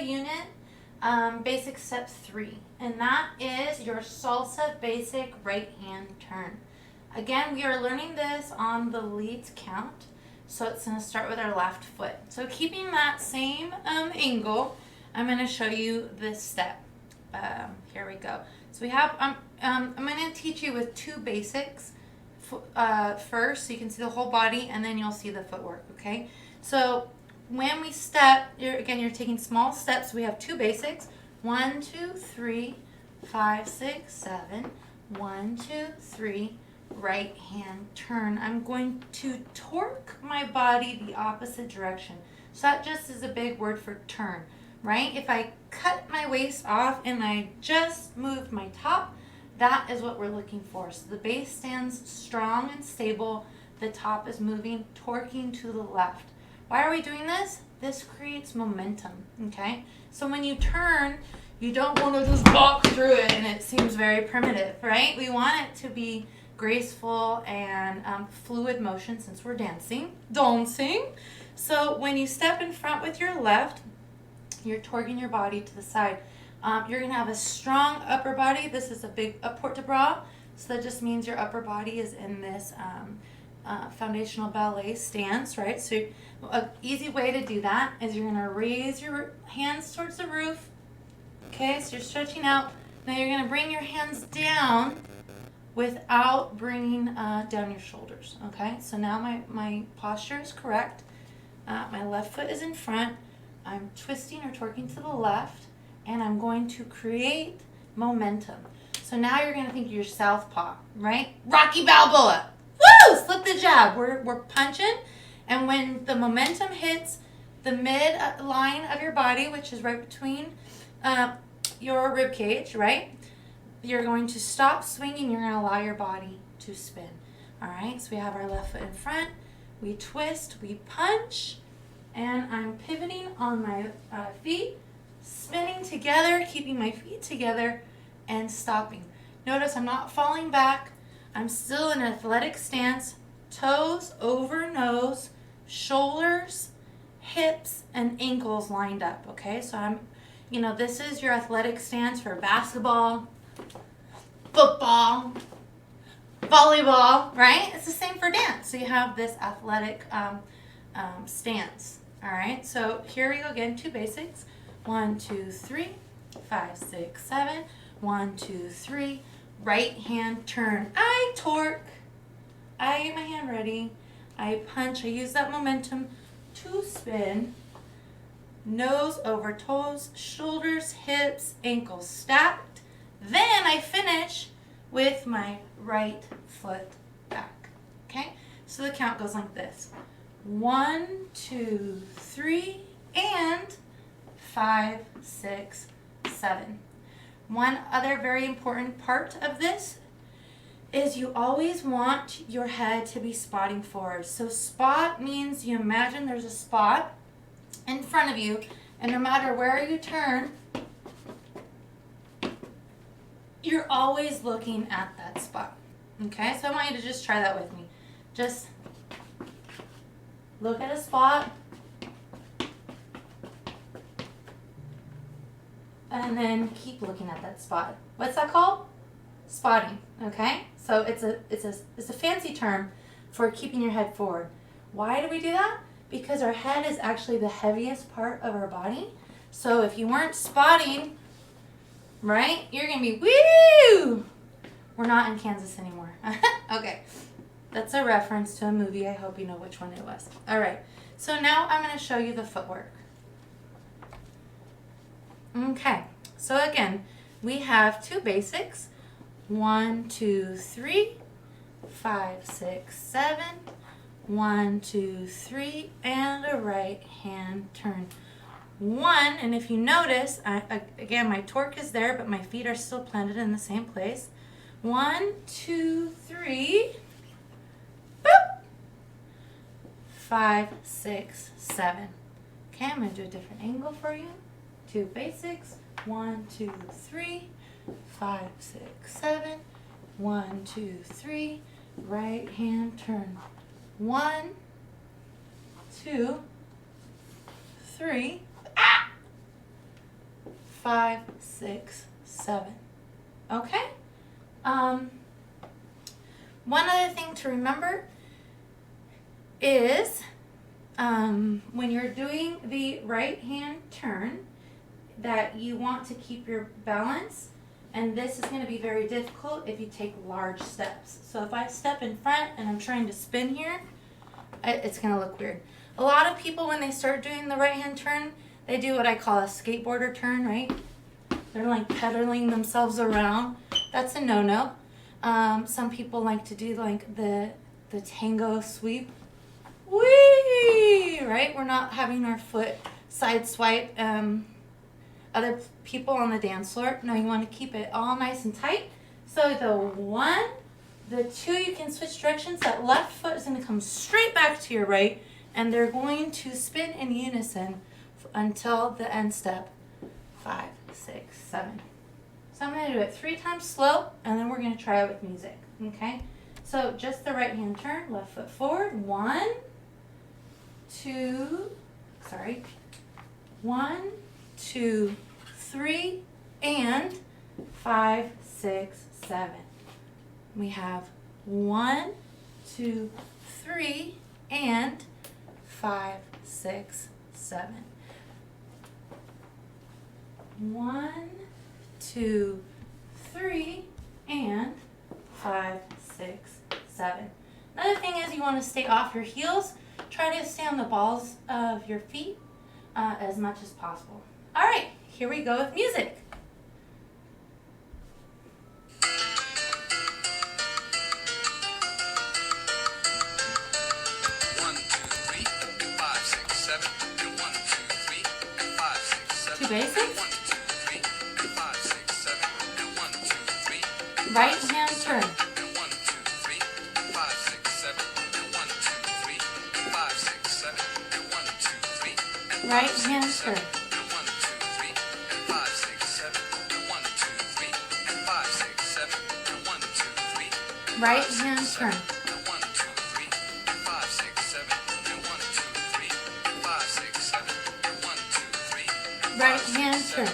unit, basic step 3, and that is your salsa basic right hand turn. Again, we are learning this on the leads count, so it's going to start with our left foot. So keeping that same angle, I'm going to show you this step. Here we go. So we have, I'm going to teach you with 2 basics first, so you can see the whole body, and then you'll see the footwork, okay? So when we step, you're taking small steps. We have 2 basics. 1, 2, 3, 5, 6, 7. 1, 2, 3. Right hand turn. I'm going to torque my body the opposite direction. So that just is a big word for turn, right? If I cut my waist off and I just moved my top, that is what we're looking for. So the base stands strong and stable. The top is moving, torquing to the left. Why are we doing this? This creates momentum, okay? So when you turn, you don't want to just walk through it and it seems very primitive, right? We want it to be graceful and fluid motion since we're dancing. So when you step in front with your left, you're torquing your body to the side. You're going to have a strong upper body. This is a big port de bras, so that just means your upper body is in this foundational ballet stance, right? So an easy way to do that is you're going to raise your hands towards the roof. Okay, so you're stretching out. Now you're going to bring your hands down without bringing down your shoulders, okay? So now my posture is correct. My left foot is in front. I'm twisting or torquing to the left, and I'm going to create momentum. So now you're going to think you're southpaw, right? Rocky Balboa. Woo! Slip the jab. We're punching, and when the momentum hits the mid line of your body, which is right between your rib cage, right? You're going to stop swinging. You're going to allow your body to spin. All right, so we have our left foot in front. We twist, we punch, and I'm pivoting on my feet, spinning together, keeping my feet together, and stopping. Notice I'm not falling back. I'm still in an athletic stance, toes over nose, shoulders, hips, and ankles lined up, okay? So this is your athletic stance for basketball, football, volleyball, right? It's the same for dance. So you have this athletic stance, all right? So here we go again, 2 basics. 1, 2, 3, 5, 6, 7. 1, 2, 3. Right hand turn. I torque. I get my hand ready. I punch. I use that momentum to spin. Nose over toes, shoulders, hips, ankles stacked. Then I finish with my right foot back. Okay? So the count goes like this. 1, 2, 3, and 5, 6, 7. One other very important part of this is you always want your head to be spotting forward. So spot means you imagine there's a spot in front of you, and no matter where you turn, you're always looking at that spot. Okay, so I want you to just try that with me. Just look at a spot, and then keep looking at that spot. What's that called? Spotting. Okay, so it's a fancy term for keeping your head forward. Why do we do that? Because our head is actually the heaviest part of our body. So if you weren't spotting, right, you're gonna be woo. We're not in Kansas anymore. Okay, that's a reference to a movie. I hope you know which one it was. All right, so now I'm gonna show you the footwork. Okay, so again, we have 2 basics. 1, 2, 3, 5, 6, 7. 1, 2, 3, and a right hand turn. 1, and if you notice, again, my torque is there, but my feet are still planted in the same place. 1, 2, 3, boop. 5, 6, 7. Okay, I'm going to do a different angle for you. 2 basics. 1, 2, 3, 5, 6, 7. 1, 2, 3, right hand turn. 1, 2, 3, 5, 6, 7. Okay? One other thing to remember is when you're doing the right hand turn, that you want to keep your balance, and this is going to be very difficult if you take large steps. So if I step in front and I'm trying to spin here, it's going to look weird. A lot of people, when they start doing the right hand turn, they do what I call a skateboarder turn, right? They're like pedaling themselves around. That's a no-no. Some people like to do like the tango sweep. Whee! Right? We're not having our foot side swipe. Other people on the dance floor, no, you want to keep it all nice and tight. So the 1, the 2, you can switch directions. That left foot is going to come straight back to your right, and they're going to spin in unison until the end step. 5, 6, 7. So I'm going to do it 3 times slow, and then we're going to try it with music. Okay? So just the right hand turn, left foot forward. 1, 2, 3, and 5, 6, 7. We have 1, 2, 3, and 5, 6, 7. 1, 2, 3, and 5, 6, 7. Another thing is you want to stay off your heels. Try to stay on the balls of your feet as much as possible. All right, here we go with music. Two basics. Right hand turn. Right hand turn. Right hand turn. Right hand turn.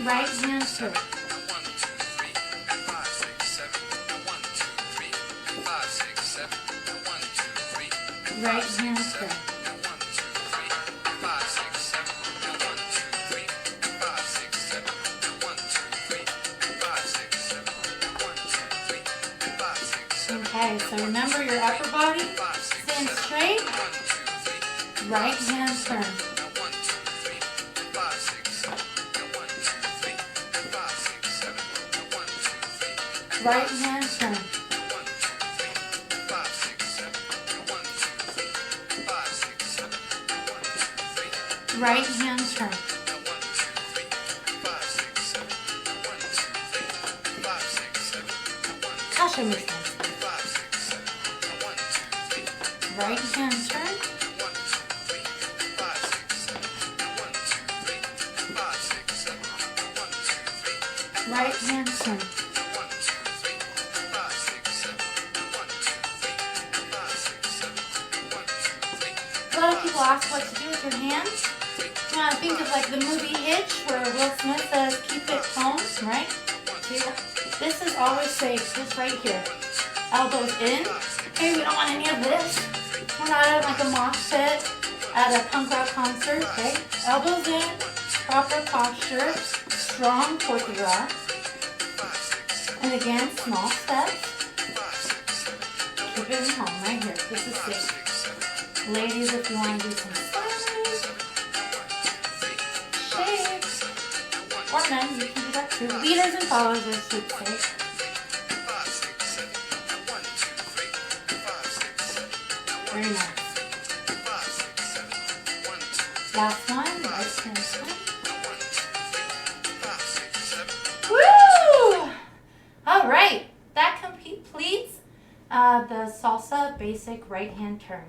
Right hand turn. Right hand turn. Okay, so remember your upper body, stand straight, right hand turn. Right hand turn. Right hand turn. I'll show you this one. Right hand turn. Right hand turn. A lot of people ask what to do with your hands. You want to think of like the movie Hitch, where Will Smith says, "Keep it home," right? See, this is always safe, just right here. Elbows in. Okay, we don't want any of this. We're not at like a mosh pit at a punk rock concert, okay? Elbows in, proper posture, strong core to rock. And again, small steps. Keep it in home right here. This is safe. Ladies, if you want to do some slides, shakes, or men, you can do that too. Leaders and followers, I should say. Very nice. Last one, right hand turn. Woo! All right, that completes the salsa basic right hand turn.